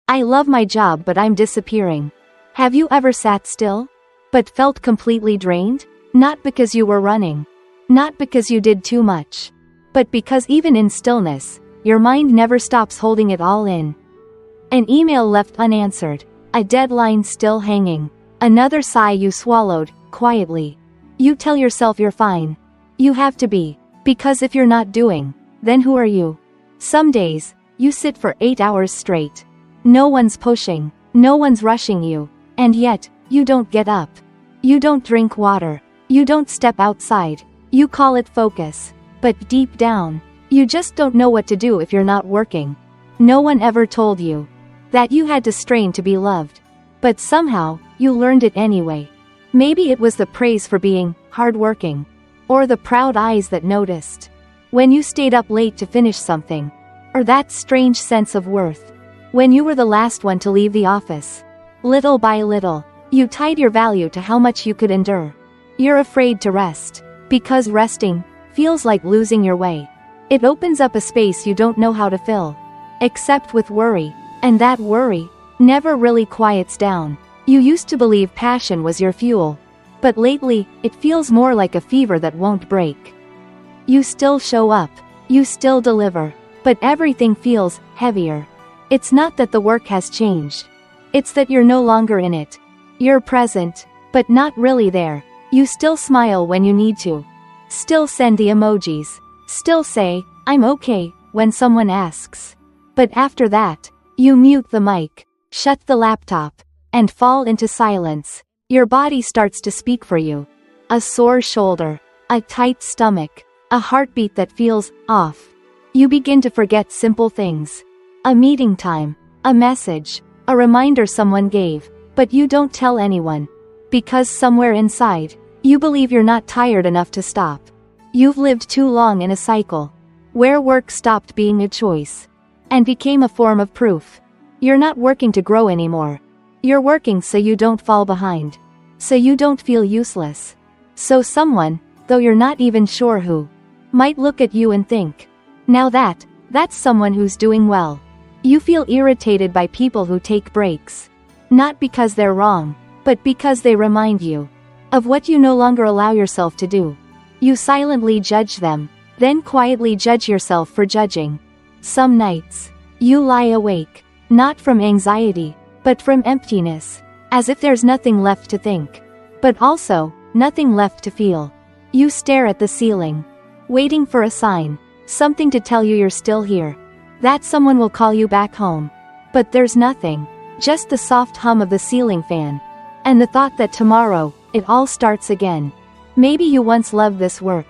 I love my job but I'm disappearing. Have you ever sat still? But felt completely drained? Not because you were running. Not because you did too much. But because even in stillness, your mind never stops holding it all in. An email left unanswered. A deadline still hanging. Another sigh you swallowed, quietly. You tell yourself you're fine. You have to be. Because if you're not doing, then who are you? Some days, you sit for 8 hours straight. No one's pushing. No one's rushing you. And yet, you don't get up. You don't drink water. You don't step outside. You call it focus. But deep down, you just don't know what to do if you're not working. No one ever told you that you had to strain to be loved. But somehow, you learned it anyway. Maybe it was the praise for being hardworking. Or the proud eyes that noticed when you stayed up late to finish something. Or that strange sense of worth when you were the last one to leave the office. Little by little, you tied your value to how much you could endure. You're afraid to rest. Because resting feels like losing your way. It opens up a space you don't know how to fill. Except with worry. And that worry never really quiets down. You used to believe passion was your fuel. But lately, it feels more like a fever that won't break. You still show up. You still deliver. But everything feels heavier. It's not that the work has changed. It's that you're no longer in it. You're present, but not really there. You still smile when you need to. Still send the emojis. Still say, I'm okay, when someone asks. But after that, you mute the mic, shut the laptop, and fall into silence. Your body starts to speak for you. A sore shoulder, a tight stomach, a heartbeat that feels off. You begin to forget simple things. A meeting time, a message, a reminder someone gave, but you don't tell anyone. Because somewhere inside, you believe you're not tired enough to stop. You've lived too long in a cycle where work stopped being a choice and became a form of proof. You're not working to grow anymore. You're working so you don't fall behind. So you don't feel useless. So someone, though you're not even sure who, might look at you and think, now that's someone who's doing well. You feel irritated by people who take breaks. Not because they're wrong, but because they remind you of what you no longer allow yourself to do. You silently judge them, then quietly judge yourself for judging. Some nights, you lie awake, not from anxiety, but from emptiness, as if there's nothing left to think, but also, nothing left to feel. You stare at the ceiling, waiting for a sign, something to tell you you're still here, that someone will call you back home. But there's nothing, just the soft hum of the ceiling fan, and the thought that tomorrow, it all starts again. Maybe you once loved this work.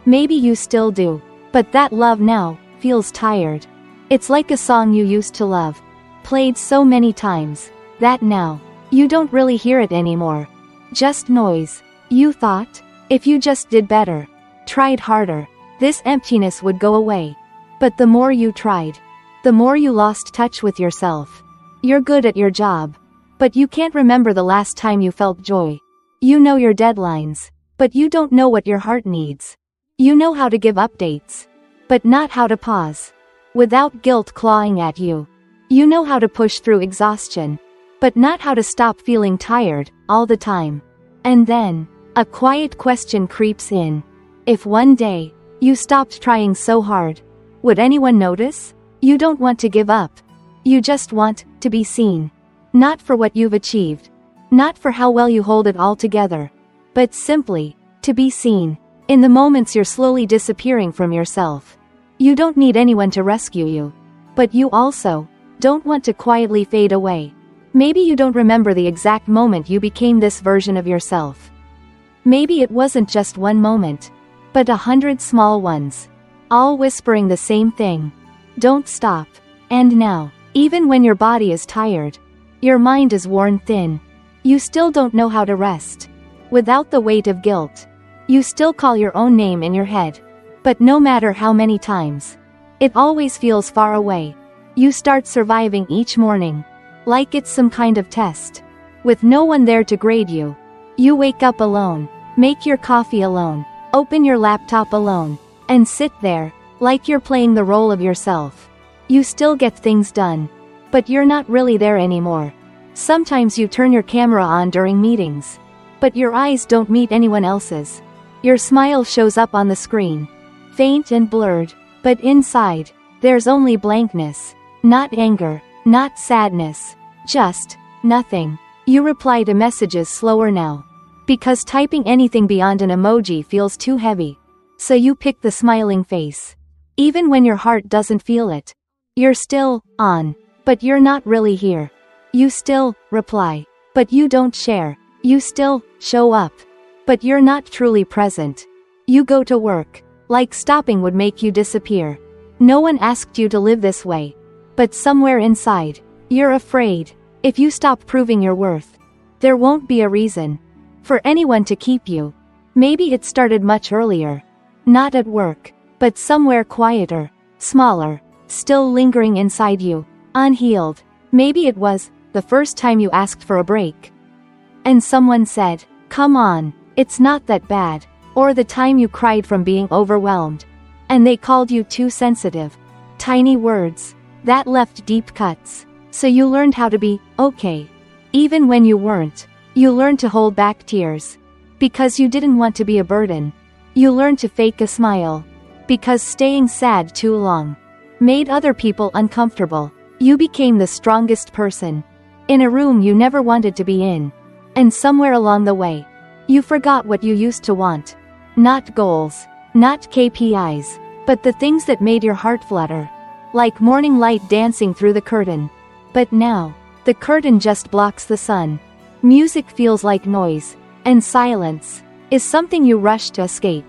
Maybe you still do, but that love now feels tired. It's like a song you used to love, played so many times, that now, you don't really hear it anymore. Just noise. You thought, if you just did better, tried harder, this emptiness would go away. But the more you tried, the more you lost touch with yourself. You're good at your job, but you can't remember the last time you felt joy. You know your deadlines, but you don't know what your heart needs. You know how to give updates, but not how to pause without guilt clawing at you. You know how to push through exhaustion, but not how to stop feeling tired all the time. And then, a quiet question creeps in. If one day, you stopped trying so hard, would anyone notice? You don't want to give up. You just want to be seen. Not for what you've achieved. Not for how well you hold it all together. But simply, to be seen. In the moments you're slowly disappearing from yourself. You don't need anyone to rescue you. But you also don't want to quietly fade away. Maybe you don't remember the exact moment you became this version of yourself. Maybe it wasn't just one moment, but 100 small ones, all whispering the same thing. Don't stop. And now, even when your body is tired, your mind is worn thin, you still don't know how to rest. Without the weight of guilt, you still call your own name in your head. But no matter how many times, it always feels far away. You start surviving each morning, like it's some kind of test, with no one there to grade you. You wake up alone, make your coffee alone, open your laptop alone, and sit there, like you're playing the role of yourself. You still get things done, but you're not really there anymore. Sometimes you turn your camera on during meetings, but your eyes don't meet anyone else's. Your smile shows up on the screen, faint and blurred, but inside, there's only blankness. Not anger, not sadness, just nothing. You reply to messages slower now, because typing anything beyond an emoji feels too heavy. So you pick the smiling face. Even when your heart doesn't feel it. You're still on, but you're not really here. You still reply, but you don't share. You still show up, but you're not truly present. You go to work, like stopping would make you disappear. No one asked you to live this way. But somewhere inside, you're afraid. If you stop proving your worth, there won't be a reason for anyone to keep you. Maybe it started much earlier. Not at work, but somewhere quieter, smaller, still lingering inside you, unhealed. Maybe it was the first time you asked for a break, and someone said, "Come on, it's not that bad." Or the time you cried from being overwhelmed, and they called you too sensitive. Tiny words that left deep cuts. So you learned how to be okay, even when you weren't. You learned to hold back tears, because you didn't want to be a burden. You learned to fake a smile, because staying sad too long made other people uncomfortable. You became the strongest person in a room you never wanted to be in. And somewhere along the way, you forgot what you used to want. Not goals, not KPIs, but the things that made your heart flutter. Like morning light dancing through the curtain. But now, the curtain just blocks the sun. Music feels like noise, and silence is something you rush to escape.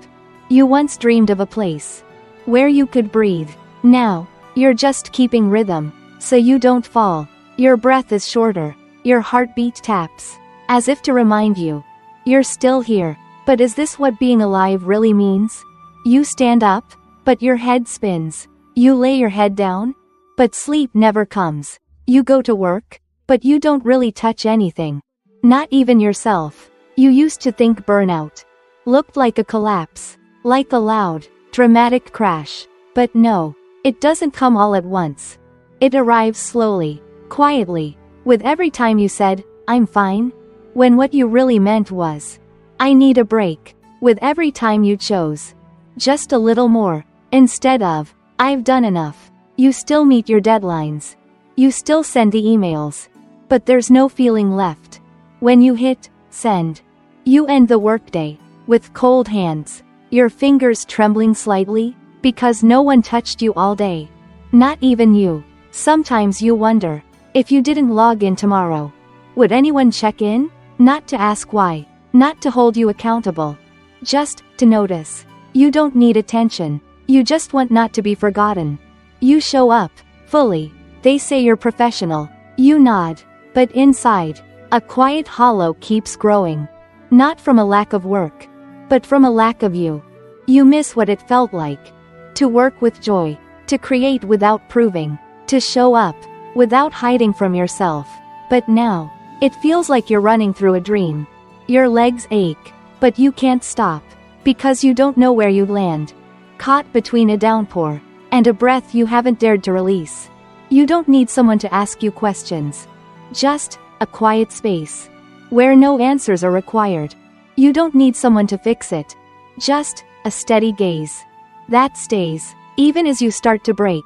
You once dreamed of a place where you could breathe. Now, you're just keeping rhythm, so you don't fall. Your breath is shorter, your heartbeat taps, as if to remind you, you're still here. But is this what being alive really means? You stand up, but your head spins. You lay your head down, but sleep never comes. You go to work, but you don't really touch anything. Not even yourself. You used to think burnout looked like a collapse, like a loud, dramatic crash. But no, it doesn't come all at once. It arrives slowly, quietly, with every time you said, "I'm fine," when what you really meant was, "I need a break." With every time you chose just a little more, instead of, "I've done enough." You still meet your deadlines. You still send the emails. But there's no feeling left. When you hit send, you end the workday with cold hands, your fingers trembling slightly, because no one touched you all day. Not even you. Sometimes you wonder, if you didn't log in tomorrow, would anyone check in? Not to ask why, not to hold you accountable, just to notice. You don't need attention. You just want not to be forgotten. You show up, fully. They say you're professional. You nod. But inside, a quiet hollow keeps growing. Not from a lack of work, but from a lack of you. You miss what it felt like to work with joy, to create without proving, to show up without hiding from yourself. But now, it feels like you're running through a dream. Your legs ache, but you can't stop, because you don't know where you land. Caught between a downpour and a breath you haven't dared to release. You don't need someone to ask you questions. Just a quiet space where no answers are required. You don't need someone to fix it. Just a steady gaze that stays, even as you start to break.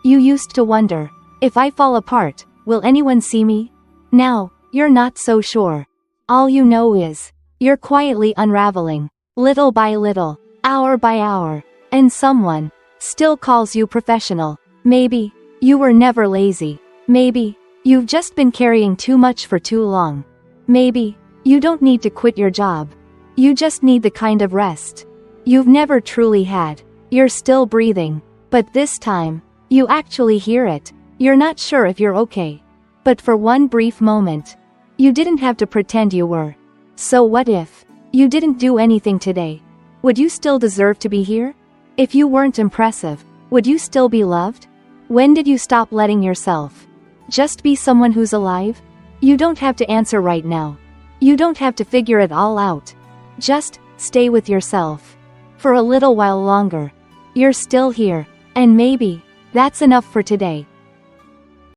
You used to wonder, if I fall apart, will anyone see me? Now, you're not so sure. All you know is, you're quietly unraveling, little by little, hour by hour. And someone still calls you professional. Maybe you were never lazy. Maybe you've just been carrying too much for too long. Maybe you don't need to quit your job. You just need the kind of rest you've never truly had. You're still breathing, but this time, you actually hear it. You're not sure if you're okay. But for one brief moment, you didn't have to pretend you were. So what if you didn't do anything today? Would you still deserve to be here? If you weren't impressive, would you still be loved? When did you stop letting yourself just be someone who's alive? You don't have to answer right now. You don't have to figure it all out. Just stay with yourself for a little while longer. You're still here, and maybe that's enough for today.